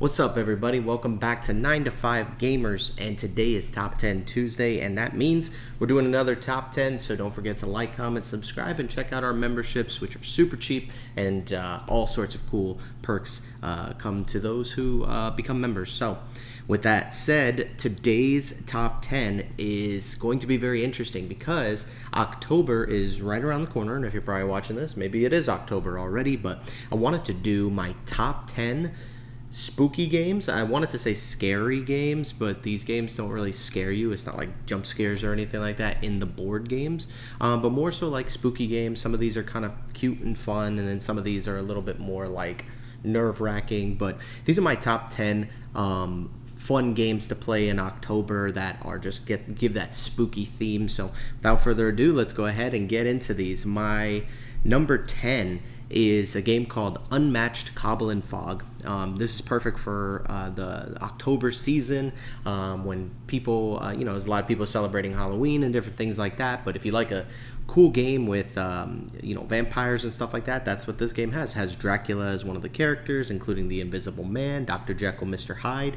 What's up, everybody? Welcome back to 9 to 5 Gamers, and today is Top 10 Tuesday, and that means we're doing another Top 10, so don't forget to like, comment, subscribe, and check out our memberships, which are super cheap, and all sorts of cool perks come to those who become members. So, with that said, today's Top 10 is going to be very interesting because October is right around the corner, and if you're probably watching this, maybe it is October already, but I wanted to do my Top 10 spooky games. I wanted to say scary games, but these games don't really scare you. It's not like jump scares or anything like that in the board games, but more so like spooky games. Some of these are kind of cute and fun, and then some of these are a little bit more like nerve-wracking. But these are my top 10 fun games to play in October that are just give that spooky theme. So without further ado, let's go ahead and get into these. My number 10 is a game called Unmatched Cobble and Fog. This is perfect for the October season when people, there's a lot of people celebrating Halloween and different things like that. But if you like a cool game with, vampires and stuff like that, that's what this game has. It has Dracula as one of the characters, including the Invisible Man, Dr. Jekyll, Mr. Hyde.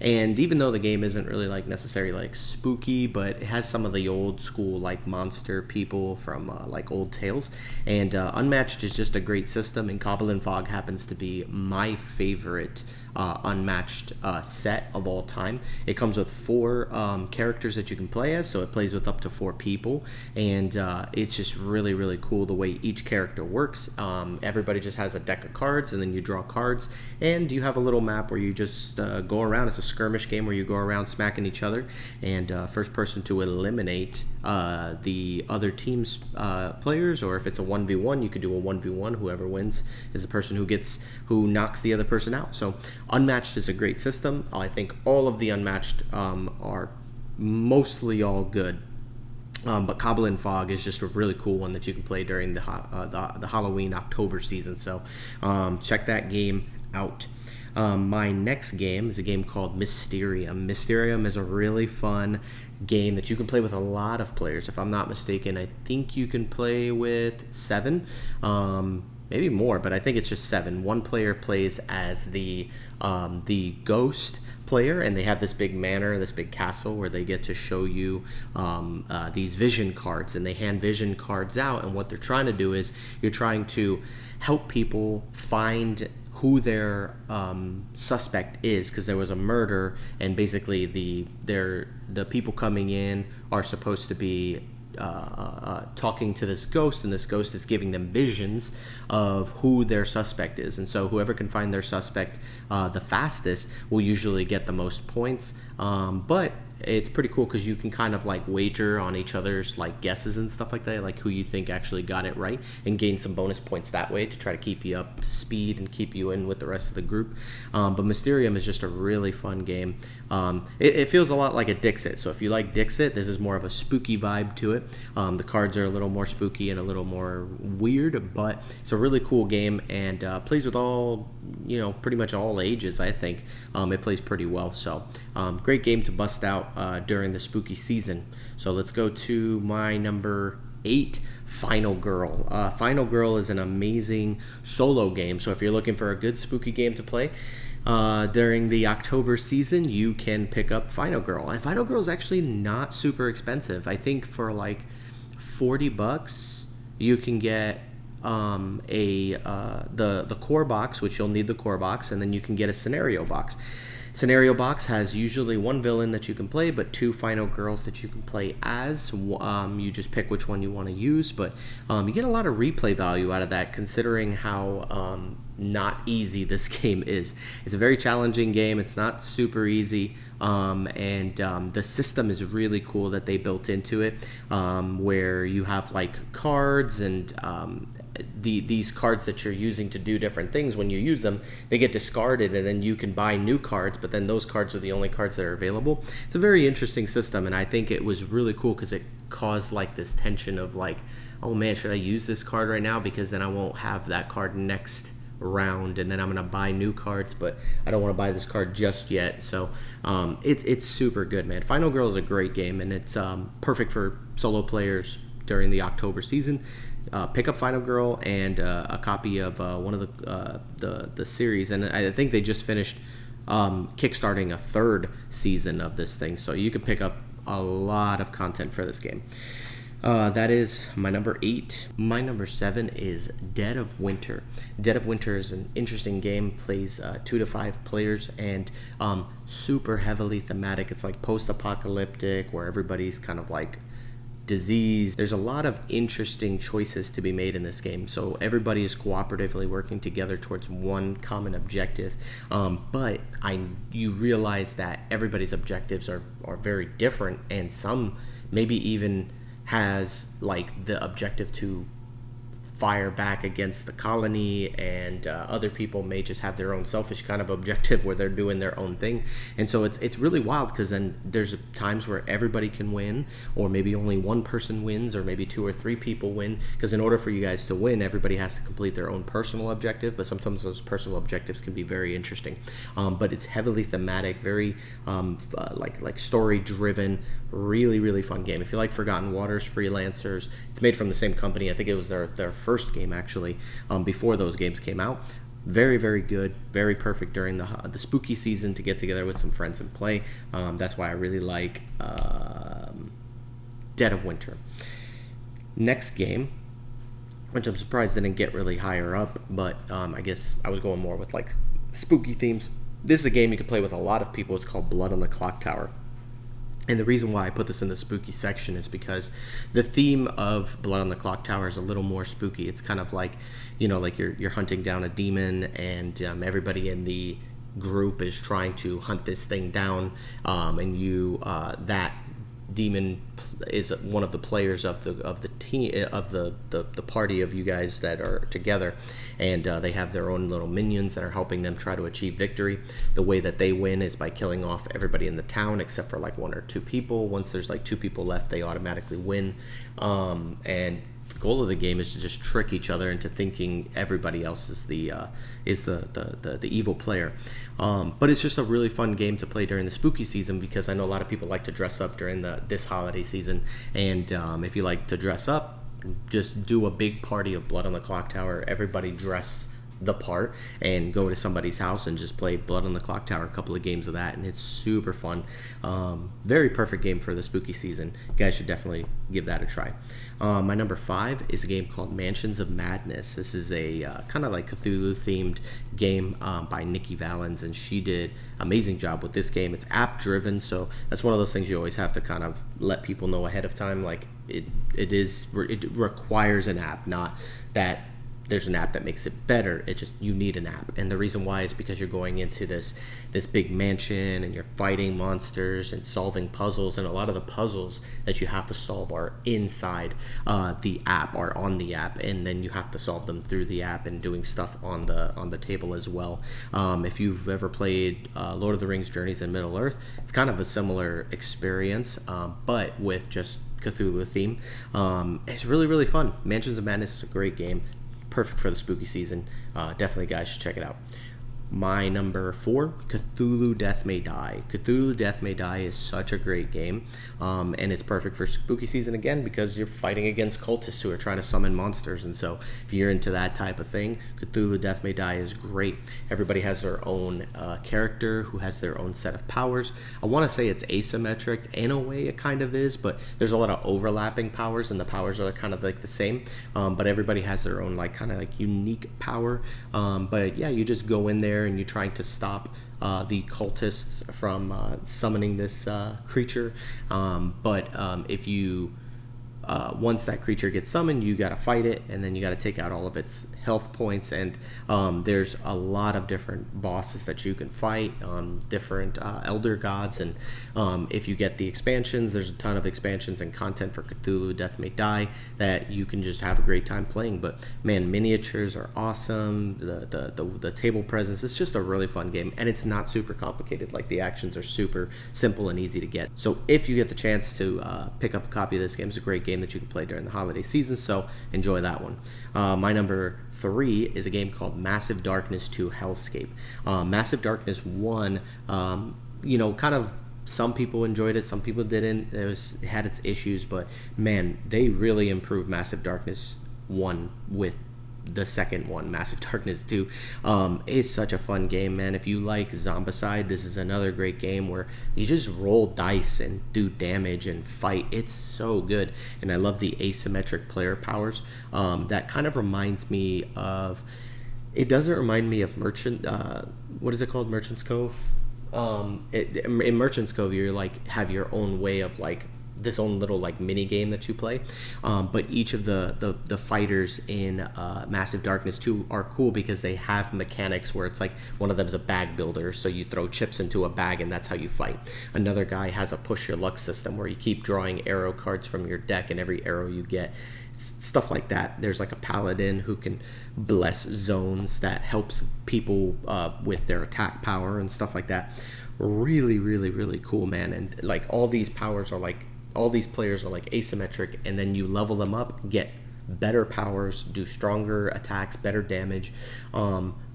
And even though the game isn't really like necessarily like spooky, but it has some of the old school like monster people from like old tales. And Unmatched is just a great system, and Cobble and Fog happens to be my favorite Unmatched set of all time. It comes with 4 characters that you can play as, so it plays with up to 4 people, and it's just really, really cool the way each character works. Everybody just has a deck of cards, and then you draw cards, and you have a little map where you just go around. It's a skirmish game where you go around smacking each other, and first person to eliminate the other team's players, or if it's a 1v1, you could do a 1v1. Whoever wins is the person who knocks the other person out. So Unmatched is a great system. I think all of the Unmatched are mostly all good. But Cobble and Fog is just a really cool one that you can play during the Halloween October season. So check that game out. My next game is a game called Mysterium. Mysterium is a really fun game that you can play with a lot of players. If I'm not mistaken, I think you can play with 7. Maybe more, but I think it's just 7. One player plays as the ghost player, and they have this big manor, this big castle where they get to show you these vision cards, and they hand vision cards out, and what they're trying to do is you're trying to help people find who their suspect is, because there was a murder, and basically the people coming in are supposed to be talking to this ghost, and this ghost is giving them visions of who their suspect is, and so whoever can find their suspect the fastest will usually get the most points. But it's pretty cool because you can kind of like wager on each other's like guesses and stuff like that, like who you think actually got it right, and gain some bonus points that way to try to keep you up to speed and keep you in with the rest of the group. But Mysterium is just a really fun game. It feels a lot like a Dixit, so if you like Dixit, this is more of a spooky vibe to it. The cards are a little more spooky and a little more weird, but it's a really cool game, and plays with all, pretty much all ages. I think it plays pretty well, so great game to bust out during the spooky season. So let's go to my number 8, Final Girl. Final Girl is an amazing solo game, so if you're looking for a good spooky game to play during the October season, you can pick up Final Girl. And Final Girl is actually not super expensive. I think for like $40 you can get the core box, which you'll need the core box, and then you can get a scenario box. Scenario box has usually 1 villain that you can play, but 2 final girls that you can play as. You just pick which one you want to use, but you get a lot of replay value out of that, considering how not easy this game is. It's a very challenging game. It's not super easy, and the system is really cool that they built into it, where you have like cards, and these cards that you're using to do different things, when you use them, they get discarded, and then you can buy new cards, but then those cards are the only cards that are available. It's a very interesting system, and I think it was really cool because it caused like this tension of like, oh man, should I use this card right now, because then I won't have that card next round, and then I'm gonna buy new cards, but I don't want to buy this card just yet. So it's super good, man. Final Girl is a great game, and it's perfect for solo players during the October season. Pick up Final Girl and a copy of one of the series, and I think they just finished kickstarting a third season of this thing, so you can pick up a lot of content for this game. That is my number 8. My number 7 is Dead of Winter. Dead of Winter is an interesting game, plays 2 to 5 players, and super heavily thematic. It's like post-apocalyptic, where everybody's kind of like disease. There's a lot of interesting choices to be made in this game, so everybody is cooperatively working together towards one common objective, but you realize that everybody's objectives are very different, and some maybe even has like the objective to fire back against the colony, and other people may just have their own selfish kind of objective where they're doing their own thing. And so it's really wild, because then there's times where everybody can win, or maybe only one person wins, or maybe 2 or 3 people win, because in order for you guys to win, everybody has to complete their own personal objective, but sometimes those personal objectives can be very interesting. But it's heavily thematic, very like story driven, really fun game. If you like Forgotten Waters, Freelancers, it's made from the same company. I think it was their first game, actually, before those games came out. Very good, very perfect during the spooky season to get together with some friends and play. That's why I really like Dead of Winter. Next game, which I'm surprised didn't get really higher up, but I guess I was going more with like spooky themes. This is a game you can play with a lot of people. It's called Blood on the Clock Tower. And the reason why I put this in the spooky section is because the theme of Blood on the Clock Tower is a little more spooky. It's kind of like, like you're hunting down a demon, and everybody in the group is trying to hunt this thing down, and that demon is one of the players of the team of the party of you guys that are together, and they have their own little minions that are helping them try to achieve victory. The way that they win is by killing off everybody in the town except for like 1 or 2 people. Once there's like 2 people left, they automatically win, and the goal of the game is to just trick each other into thinking everybody else is the evil player. But it's just a really fun game to play during the spooky season, because I know a lot of people like to dress up during this holiday season, and if you like to dress up, just do a big party of Blood on the Clock Tower. Everybody dress the part and go to somebody's house and just play Blood on the Clock Tower, a couple of games of that, and it's super fun. Very perfect game for the spooky season. You guys should definitely give that a try. My number 5 is a game called Mansions of Madness. This is a kind of like Cthulhu themed game by Nikki Valens, and she did an amazing job with this game. It's app driven, so that's one of those things you always have to kind of let people know ahead of time. Like it requires an app, not that there's an app that makes it better. It just, you need an app. And the reason why is because you're going into this big mansion, and you're fighting monsters and solving puzzles, and a lot of the puzzles that you have to solve are inside the app, or on the app, and then you have to solve them through the app and doing stuff on the table as well. If you've ever played Lord of the Rings Journeys in Middle-earth, it's kind of a similar experience, but with just Cthulhu theme. It's really fun. Mansions of Madness is a great game. Perfect for the spooky season. Definitely, guys, should check it out. My number 4, Cthulhu Death May Die. Cthulhu Death May Die is such a great game, and it's perfect for spooky season again, because you're fighting against cultists who are trying to summon monsters. And so if you're into that type of thing, Cthulhu Death May Die is great. Everybody has their own character who has their own set of powers. I want to say it's asymmetric. In a way it kind of is, but there's a lot of overlapping powers, and the powers are kind of like the same, but everybody has their own like kind of like unique power. But yeah, you just go in there and you're trying to stop the cultists from summoning this creature. But if you once that creature gets summoned, you got to fight it, and then you got to take out all of its health points. And there's a lot of different bosses that you can fight, different elder gods. And if you get the expansions, there's a ton of expansions and content for Cthulhu Death May Die that you can just have a great time playing. But man, miniatures are awesome. The table presence, it's just a really fun game, and it's not super complicated. Like, the actions are super simple and easy to get. So if you get the chance to pick up a copy of this game, it's a great game that you can play during the holiday season, so enjoy that one. My number 3 is a game called Massive Darkness 2 Hellscape. Massive Darkness 1, kind of, some people enjoyed it, some people didn't. It had its issues, but man, they really improved Massive Darkness 1 with the second one, Massive Darkness 2. It's such a fun game, man. If you like Zombicide, this is another great game where you just roll dice and do damage and fight. It's so good, and I love the asymmetric player powers. That kind of reminds me of... It doesn't remind me of Merchant... what is it called? Merchant's Cove? In Merchant's Cove, you're like have your own way of like this own little like mini game that you play, but each of the fighters in Massive Darkness 2 are cool because they have mechanics where it's like one of them is a bag builder, so you throw chips into a bag and that's how you fight. Another guy has a push your luck system where you keep drawing arrow cards from your deck, and every arrow you get, stuff like that. There's like a paladin who can bless zones that helps people with their attack power and stuff like that. Really, really, really cool, man. And like all these players are like asymmetric, and then you level them up, get better powers, do stronger attacks, better damage.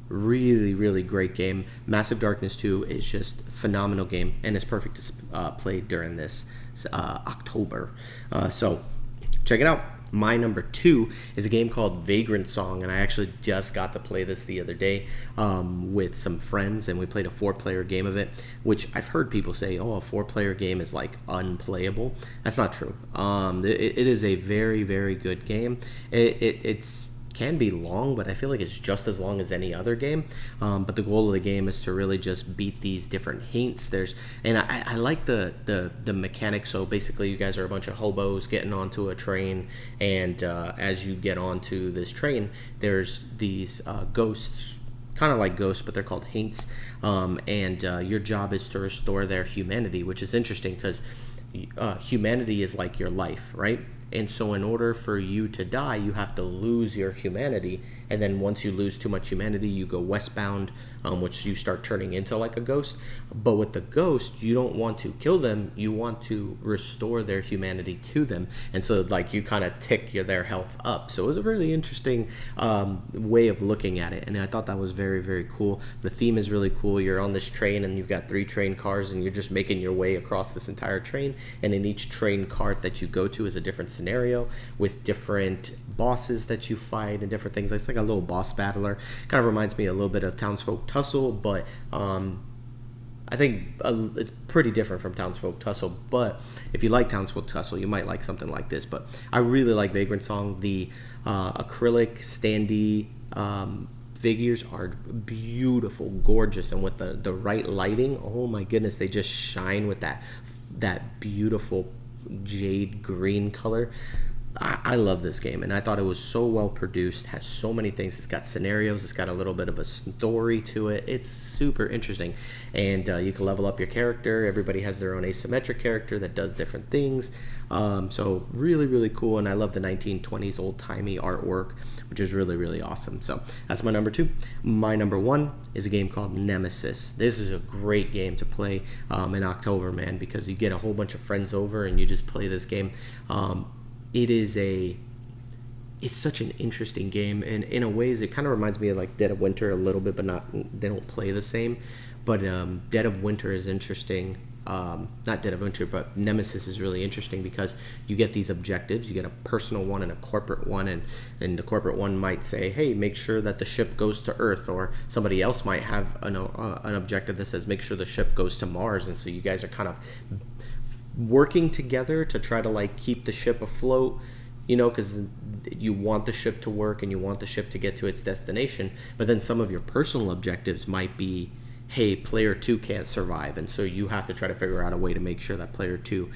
Really, really great game. Massive Darkness 2 is just a phenomenal game, and it's perfect to play during this October. So check it out. My number 2 is a game called Vagrant Song, and I actually just got to play this the other day with some friends, and we played a 4-player game of it, which I've heard people say, oh, a 4-player game is like unplayable. That's not true. It is a very, very good game. It's can be long, but I feel like it's just as long as any other game. But the goal of the game is to really just beat these different hints. I like the mechanics. So basically, you guys are a bunch of hobos getting onto a train, and as you get onto this train, there's these ghosts, kind of like ghosts, but they're called hints. Your job is to restore their humanity, which is interesting because humanity is like your life, right? And so in order for you to die, you have to lose your humanity. And then once you lose too much humanity, you go westbound, which you start turning into like a ghost. But with the ghost, you don't want to kill them. You want to restore their humanity to them. And so like you kind of tick their health up. So it was a really interesting way of looking at it. And I thought that was very, very cool. The theme is really cool. You're on this train and you've got 3 train cars, and you're just making your way across this entire train. And in each train cart that you go to is a different scenario with different bosses that you fight and different things. It's like a little boss battler. Kind of reminds me a little bit of Townsfolk Tussle, but I think it's pretty different from Townsfolk Tussle. But if you like Townsfolk Tussle, you might like something like this. But I really like Vagrant Song. The acrylic standee figures are beautiful, gorgeous, and with the right lighting, oh my goodness, they just shine with that beautiful jade green color. I love this game, and I thought it was so well produced, has so many things. It's got scenarios, it's got a little bit of a story to it. It's super interesting, and you can level up your character. Everybody has their own asymmetric character that does different things. So really, really cool, and I love the 1920s old-timey artwork, which is really, really awesome. So that's my number 2. My number 1 is a game called Nemesis. This is a great game to play in October, man, because you get a whole bunch of friends over and you just play this game. It's such an interesting game, and in a ways it kind of reminds me of like Dead of Winter a little bit, but they don't play the same. But Dead of Winter is interesting. Not Dead of Winter, but Nemesis is really interesting because you get these objectives. You get a personal one and a corporate one, and the corporate one might say, hey, make sure that the ship goes to Earth, or somebody else might have an objective that says make sure the ship goes to Mars. And so you guys are kind of working together to try to like keep the ship afloat, because you want the ship to work and you want the ship to get to its destination. But then some of your personal objectives might be, hey, player 2 can't survive, and so you have to try to figure out a way to make sure that player 2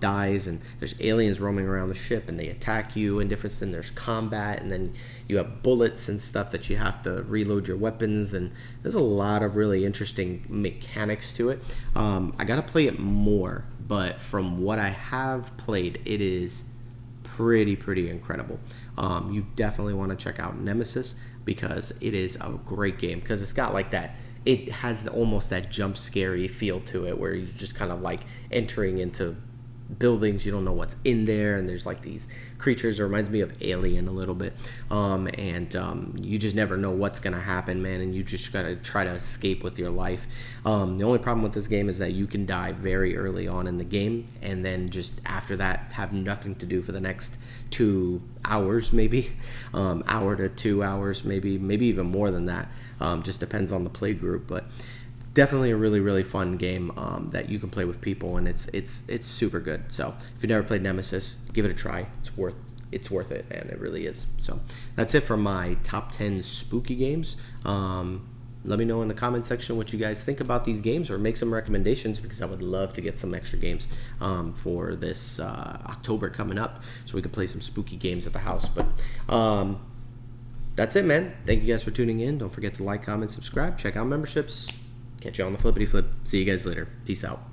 dies. And there's aliens roaming around the ship, and they attack you and different things. There's combat, and then you have bullets and stuff that you have to reload your weapons, and there's a lot of really interesting mechanics to it. I gotta play it more, but from what I have played, it is pretty incredible. You definitely want to check out Nemesis because it is a great game, because it's got like that, it has almost that jump scary feel to it where you're just kind of like entering into buildings, you don't know what's in there, and there's like these creatures. It reminds me of Alien a little bit, you just never know what's gonna happen, man, and you just gotta try to escape with your life. The only problem with this game is that you can die very early on in the game, and then just after that have nothing to do for the next 2 hours, maybe hour to 2 hours, maybe even more than that. Just depends on the play group, but definitely a really, really fun game that you can play with people, and it's super good. So if you've never played Nemesis, give it a try. It's worth it, man. It really is. So that's it for my top 10 spooky games. Let me know in the comment section what you guys think about these games, or make some recommendations, because I would love to get some extra games for this October coming up, so we can play some spooky games at the house. But that's it, man. Thank you guys for tuning in. Don't forget to like, comment, subscribe, check out memberships. Catch you on the flippity flip. See you guys later. Peace out.